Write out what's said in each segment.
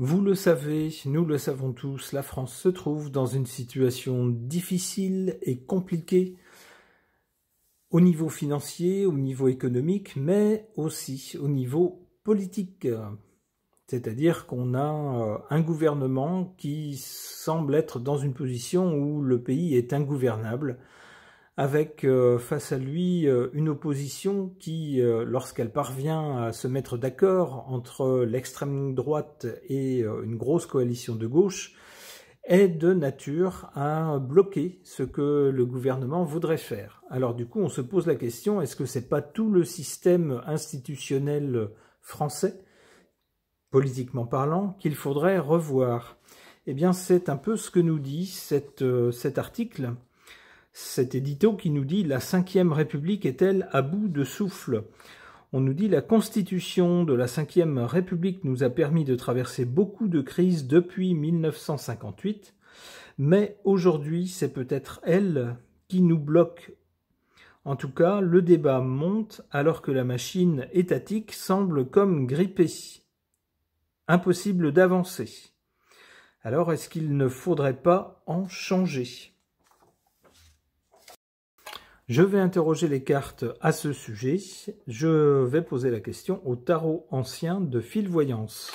Vous le savez, nous le savons tous, la France se trouve dans une situation difficile et compliquée au niveau financier, au niveau économique, mais aussi au niveau politique. C'est-à-dire qu'on a un gouvernement qui semble être dans une position où le pays est ingouvernable, avec face à lui une opposition qui, lorsqu'elle parvient à se mettre d'accord entre l'extrême droite et une grosse coalition de gauche, est de nature à bloquer ce que le gouvernement voudrait faire. Alors du coup, on se pose la question, est-ce que c'est pas tout le système institutionnel français, politiquement parlant, qu'il faudrait revoir? Eh bien, c'est un peu ce que nous dit cet article, cet édito qui nous dit « La Ve République est-elle à bout de souffle ?» On nous dit « La constitution de la Ve République nous a permis de traverser beaucoup de crises depuis 1958, mais aujourd'hui, c'est peut-être elle qui nous bloque. En tout cas, le débat monte alors que la machine étatique semble comme grippée. Impossible d'avancer. Alors, est-ce qu'il ne faudrait pas en changer ? » Je vais interroger les cartes à ce sujet. Je vais poser la question au tarot ancien de Fil Voyance.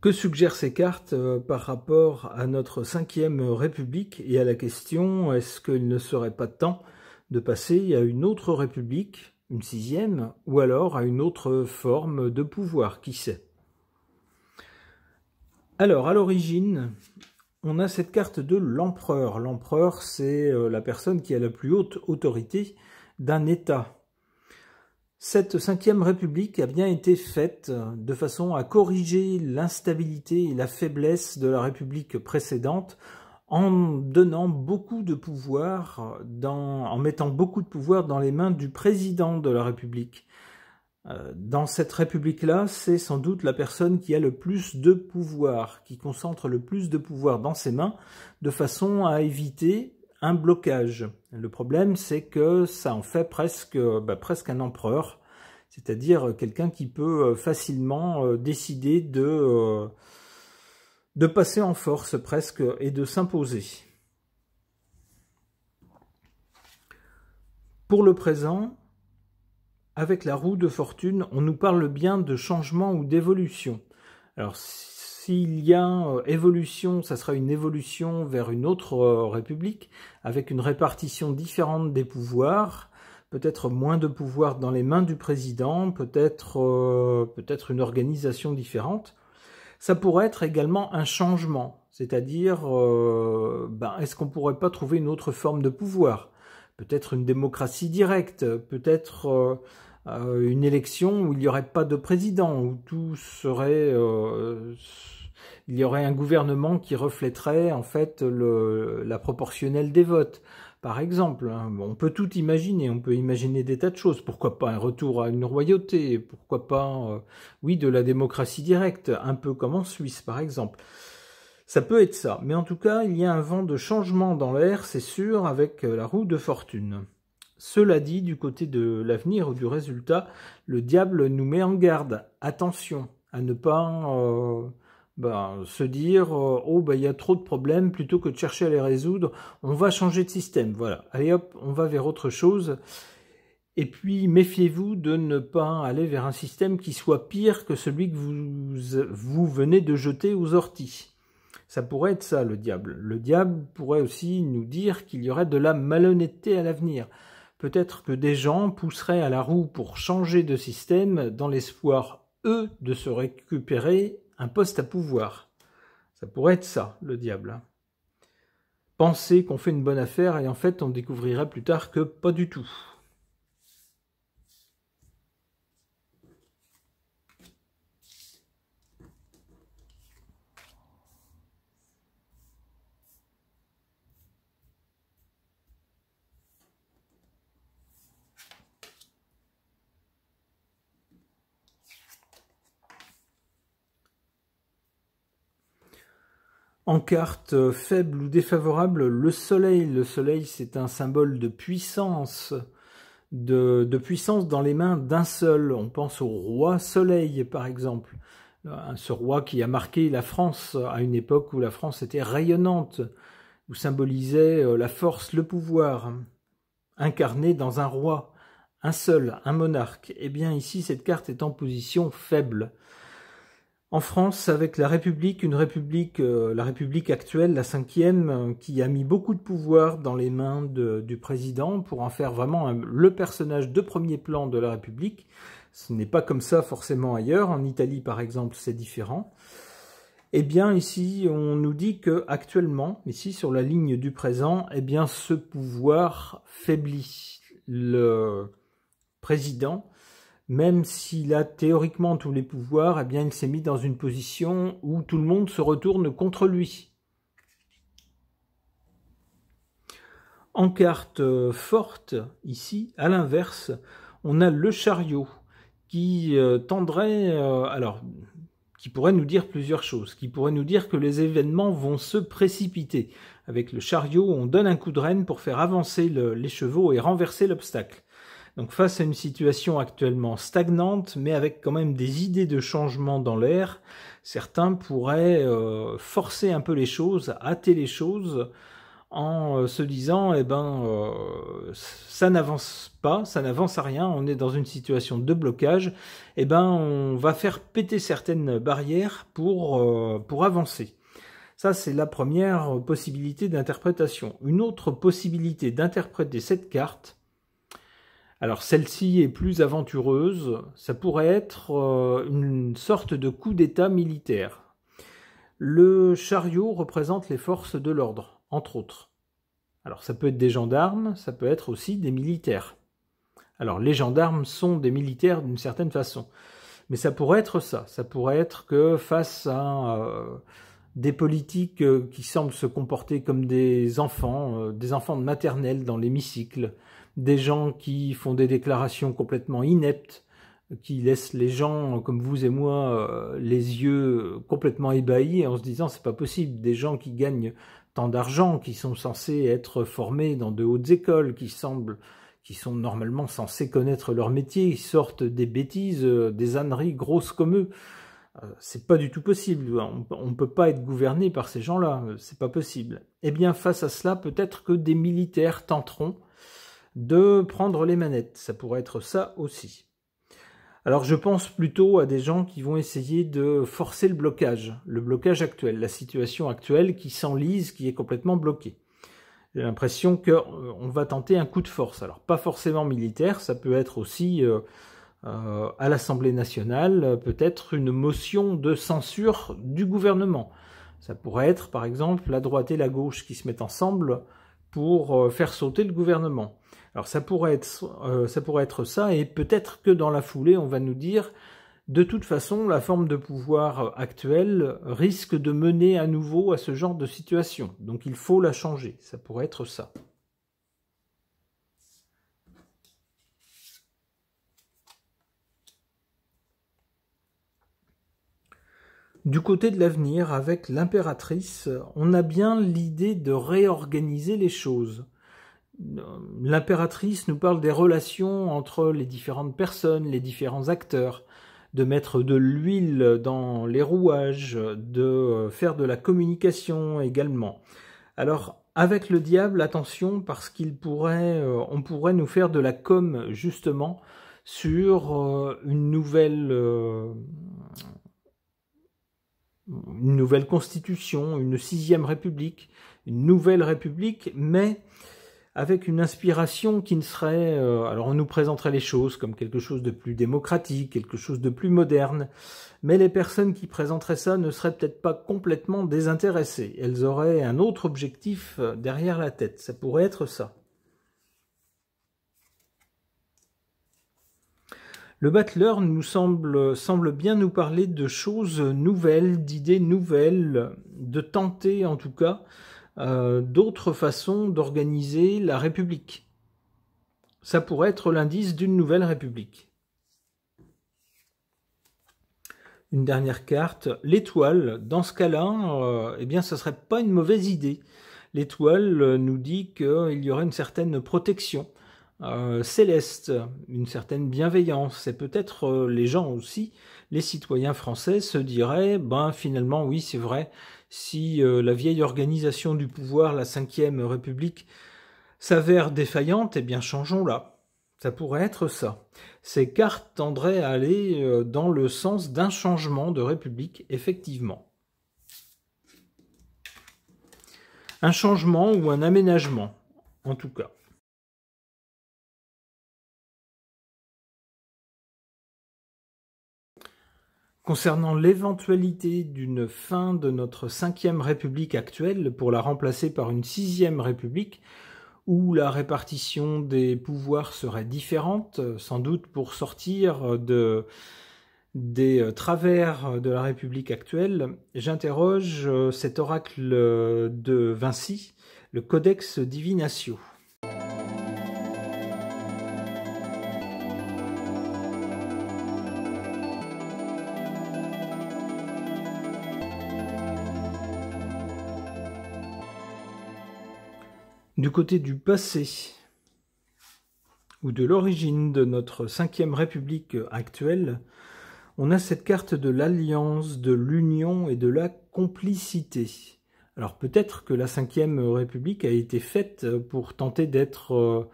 Que suggèrent ces cartes par rapport à notre Ve République et à la question, est-ce qu'il ne serait pas temps de passer à une autre République, une 6e, ou alors à une autre forme de pouvoir, qui sait? Alors, à l'origine, on a cette carte de l'empereur. L'empereur, c'est la personne qui a la plus haute autorité d'un État. Cette Ve République a bien été faite de façon à corriger l'instabilité et la faiblesse de la République précédente en donnant beaucoup de pouvoir, en mettant beaucoup de pouvoir dans les mains du président de la République. Dans cette République-là, c'est sans doute la personne qui a le plus de pouvoir, qui concentre le plus de pouvoir dans ses mains, de façon à éviter un blocage. Le problème, c'est que ça en fait presque un empereur, c'est-à-dire quelqu'un qui peut facilement décider de passer en force presque et de s'imposer. Pour le présent, avec la roue de fortune, on nous parle bien de changement ou d'évolution. Alors, s'il y a évolution, ça sera une évolution vers une autre république, avec une répartition différente des pouvoirs, peut-être moins de pouvoir dans les mains du président, peut-être une organisation différente. Ça pourrait être également un changement, c'est-à-dire, est-ce qu'on ne pourrait pas trouver une autre forme de pouvoir? Peut-être une démocratie directe, peut-être une élection où il n'y aurait pas de président, où tout serait... il y aurait un gouvernement qui reflèterait en fait la proportionnelle des votes. Par exemple, on peut tout imaginer, on peut imaginer des tas de choses. Pourquoi pas un retour à une royauté? Pourquoi pas, oui, de la démocratie directe, un peu comme en Suisse par exemple. Ça peut être ça, mais en tout cas, il y a un vent de changement dans l'air, c'est sûr, avec la roue de fortune. Cela dit, du côté de l'avenir ou du résultat, le diable nous met en garde. Attention à ne pas se dire il y a trop de problèmes, plutôt que de chercher à les résoudre, on va changer de système. Voilà, allez hop, on va vers autre chose. Et puis, méfiez-vous de ne pas aller vers un système qui soit pire que celui que vous venez de jeter aux orties. Ça pourrait être ça, le diable. Le diable pourrait aussi nous dire qu'il y aurait de la malhonnêteté à l'avenir. Peut-être que des gens pousseraient à la roue pour changer de système dans l'espoir, eux, de se récupérer un poste à pouvoir. Ça pourrait être ça, le diable. Penser qu'on fait une bonne affaire et en fait on découvrirait plus tard que pas du tout. En carte faible ou défavorable, le soleil. Le soleil, c'est un symbole de puissance, de puissance dans les mains d'un seul. On pense au roi soleil, par exemple. Ce roi qui a marqué la France à une époque où la France était rayonnante, où symbolisait la force, le pouvoir, incarné dans un roi, un seul, un monarque. Eh bien ici, cette carte est en position faible. En France, avec la République, la République actuelle, la 5e, qui a mis beaucoup de pouvoir dans les mains du président pour en faire vraiment le personnage de premier plan de la République. Ce n'est pas comme ça forcément ailleurs. En Italie, par exemple, c'est différent. Eh bien, ici, on nous dit que actuellement, ici sur la ligne du présent, eh bien, ce pouvoir faiblit. Le président, même s'il a théoriquement tous les pouvoirs, eh bien, il s'est mis dans une position où tout le monde se retourne contre lui. En carte forte, ici, à l'inverse, on a le chariot qui tendrait, qui pourrait nous dire plusieurs choses, qui pourrait nous dire que les événements vont se précipiter. Avec le chariot, on donne un coup de rêne pour faire avancer les chevaux et renverser l'obstacle. Donc face à une situation actuellement stagnante, mais avec quand même des idées de changement dans l'air, certains pourraient forcer un peu les choses, hâter les choses, en se disant, eh ben, ça n'avance pas, ça n'avance à rien, on est dans une situation de blocage, eh ben, on va faire péter certaines barrières pour avancer. Ça, c'est la première possibilité d'interprétation. Une autre possibilité d'interpréter cette carte, alors celle-ci est plus aventureuse, ça pourrait être une sorte de coup d'état militaire. Le chariot représente les forces de l'ordre, entre autres. Alors ça peut être des gendarmes, ça peut être aussi des militaires. Alors les gendarmes sont des militaires d'une certaine façon, mais ça pourrait être ça. Ça pourrait être que face à des politiques qui semblent se comporter comme des enfants de maternelle dans l'hémicycle, des gens qui font des déclarations complètement ineptes, qui laissent les gens comme vous et moi les yeux complètement ébahis en se disant c'est pas possible, des gens qui gagnent tant d'argent, qui sont censés être formés dans de hautes écoles, qui sont normalement censés connaître leur métier, ils sortent des bêtises, des âneries grosses comme eux. C'est pas du tout possible, on ne peut pas être gouverné par ces gens-là, c'est pas possible. Eh bien face à cela, peut-être que des militaires tenteront de prendre les manettes, ça pourrait être ça aussi. Alors je pense plutôt à des gens qui vont essayer de forcer le blocage actuel, la situation actuelle qui s'enlise, qui est complètement bloquée. J'ai l'impression qu'on va tenter un coup de force, alors pas forcément militaire, ça peut être aussi à l'Assemblée nationale, peut-être une motion de censure du gouvernement. Ça pourrait être par exemple la droite et la gauche qui se mettent ensemble pour faire sauter le gouvernement. Alors ça pourrait être ça, et peut-être que dans la foulée, on va nous dire, de toute façon, la forme de pouvoir actuelle risque de mener à nouveau à ce genre de situation. Donc il faut la changer, ça pourrait être ça. Du côté de l'avenir, avec l'impératrice, on a bien l'idée de réorganiser les choses. L'impératrice nous parle des relations entre les différentes personnes, les différents acteurs, de mettre de l'huile dans les rouages, de faire de la communication également. Alors, avec le diable, attention, parce on pourrait nous faire de la com, justement, sur une nouvelle constitution, une 6e république, une nouvelle république, mais avec une inspiration qui ne serait... alors on nous présenterait les choses comme quelque chose de plus démocratique, quelque chose de plus moderne, mais les personnes qui présenteraient ça ne seraient peut-être pas complètement désintéressées. Elles auraient un autre objectif derrière la tête. Ça pourrait être ça. Le battleur semble bien nous parler de choses nouvelles, d'idées nouvelles, de tenter en tout cas d'autres façons d'organiser la République. Ça pourrait être l'indice d'une nouvelle République. Une dernière carte, l'étoile. Dans ce cas-là, eh bien, ce serait pas une mauvaise idée. L'étoile nous dit qu'il y aurait une certaine protection céleste, une certaine bienveillance. Et peut-être les gens aussi, les citoyens français, se diraient, ben finalement, oui, c'est vrai, si la vieille organisation du pouvoir, la Ve République, s'avère défaillante, eh bien, changeons-la. Ça pourrait être ça. Ces cartes tendraient à aller dans le sens d'un changement de république, effectivement. Un changement ou un aménagement, en tout cas. Concernant l'éventualité d'une fin de notre Ve République actuelle pour la remplacer par une Sixième République, où la répartition des pouvoirs serait différente, sans doute pour sortir des travers de la République actuelle, j'interroge cet oracle de Vinci, le Codex Divinatio. Du côté du passé, ou de l'origine de notre Ve République actuelle, on a cette carte de l'alliance, de l'union et de la complicité. Alors peut-être que la Ve République a été faite pour tenter d'être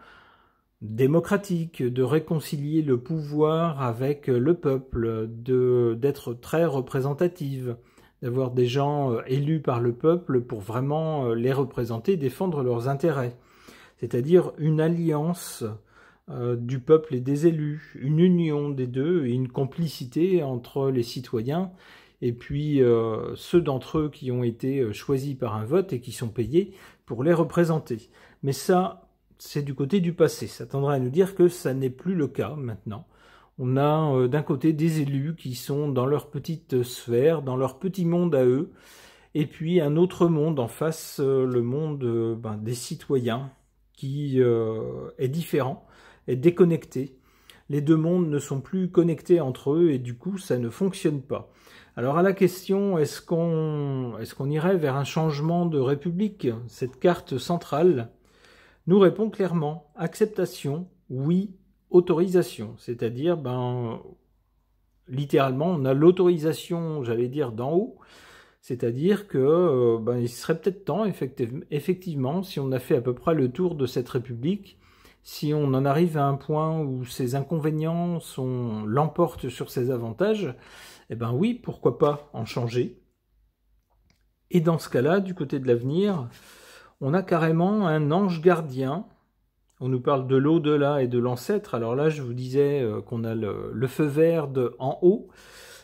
démocratique, de réconcilier le pouvoir avec le peuple, d'être très représentative, d'avoir des gens élus par le peuple pour vraiment les représenter, défendre leurs intérêts. C'est-à-dire une alliance du peuple et des élus, une union des deux et une complicité entre les citoyens et puis ceux d'entre eux qui ont été choisis par un vote et qui sont payés pour les représenter. Mais ça, c'est du côté du passé. Ça tendrait à nous dire que ça n'est plus le cas maintenant. On a d'un côté des élus qui sont dans leur petite sphère, dans leur petit monde à eux, et puis un autre monde en face, le monde des citoyens, qui est différent, est déconnecté. Les deux mondes ne sont plus connectés entre eux et du coup ça ne fonctionne pas. Alors à la question, est-ce qu'on irait vers un changement de république? Cette carte centrale nous répond clairement acceptation, oui, autorisation. C'est-à-dire, littéralement, on a l'autorisation, j'allais dire, d'en haut. C'est-à-dire que il serait peut-être temps, effectivement, si on a fait à peu près le tour de cette république, si on en arrive à un point où ses inconvénients l'emportent sur ses avantages, eh ben oui, pourquoi pas en changer. Et dans ce cas-là, du côté de l'avenir, on a carrément un ange gardien. On nous parle de l'au-delà et de l'ancêtre. Alors là, je vous disais qu'on a le feu vert en haut.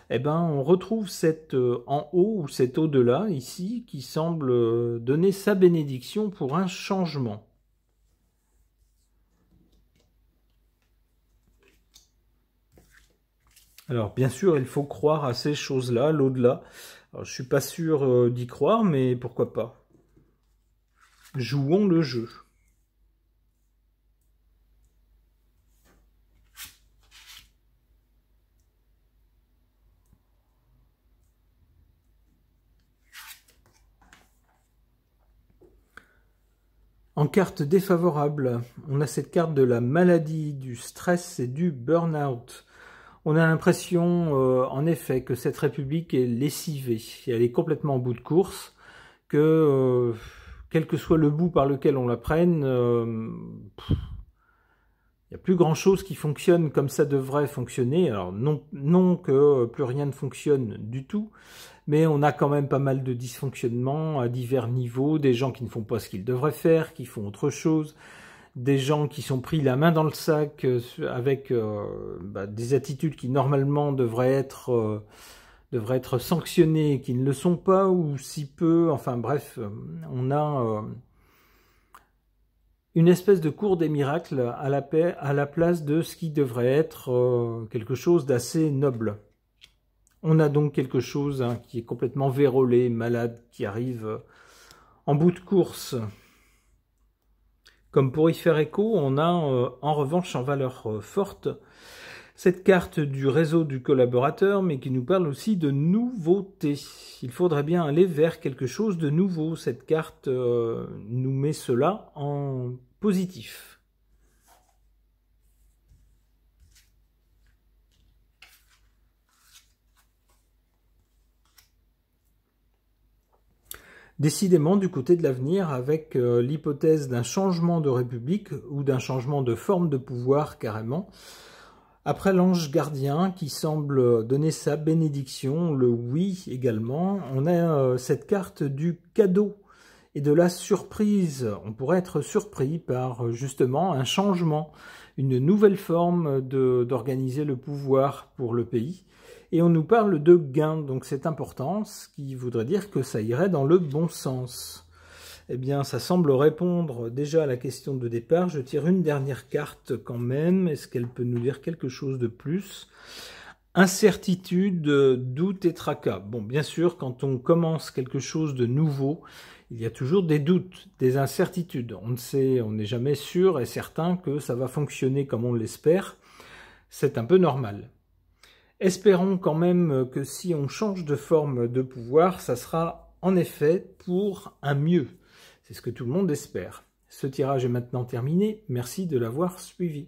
Eh ben, on retrouve cet en haut ou cet au-delà ici qui semble donner sa bénédiction pour un changement. Alors, bien sûr, il faut croire à ces choses-là, l'au-delà. Alors, je suis pas sûr d'y croire, mais pourquoi pas. Jouons le jeu. En carte défavorable, on a cette carte de la maladie, du stress et du burn-out. On a l'impression, en effet, que cette république est lessivée. Elle est complètement en bout de course, que quel que soit le bout par lequel on la prenne, il n'y a plus grand-chose qui fonctionne comme ça devrait fonctionner. Alors non que plus rien ne fonctionne du tout, mais on a quand même pas mal de dysfonctionnements à divers niveaux, des gens qui ne font pas ce qu'ils devraient faire, qui font autre chose, des gens qui sont pris la main dans le sac avec des attitudes qui normalement devraient être sanctionnées et qui ne le sont pas, ou si peu, enfin bref, on a une espèce de cours des miracles à la place de ce qui devrait être quelque chose d'assez noble. On a donc quelque chose qui est complètement vérolé, malade, qui arrive en bout de course. Comme pour y faire écho, on a en revanche en valeur forte Cette carte du réseau du collaborateur, mais qui nous parle aussi de nouveauté. Il faudrait bien aller vers quelque chose de nouveau. Cette carte nous met cela en positif. Décidément du côté de l'avenir, avec l'hypothèse d'un changement de république ou d'un changement de forme de pouvoir carrément. Après l'ange gardien qui semble donner sa bénédiction, le oui également, on a cette carte du cadeau et de la surprise. On pourrait être surpris par justement un changement, une nouvelle forme d'organiser le pouvoir pour le pays. Et on nous parle de gain, donc c'est important, ce qui voudrait dire que ça irait dans le bon sens. Eh bien, ça semble répondre déjà à la question de départ. Je tire une dernière carte quand même. Est-ce qu'elle peut nous dire quelque chose de plus? Incertitude, doute et tracas. Bon, bien sûr, quand on commence quelque chose de nouveau, il y a toujours des doutes, des incertitudes. On ne sait, on n'est jamais sûr et certain que ça va fonctionner comme on l'espère. C'est un peu normal. Espérons quand même que si on change de forme de pouvoir, ça sera en effet pour un mieux. C'est ce que tout le monde espère. Ce tirage est maintenant terminé. Merci de l'avoir suivi.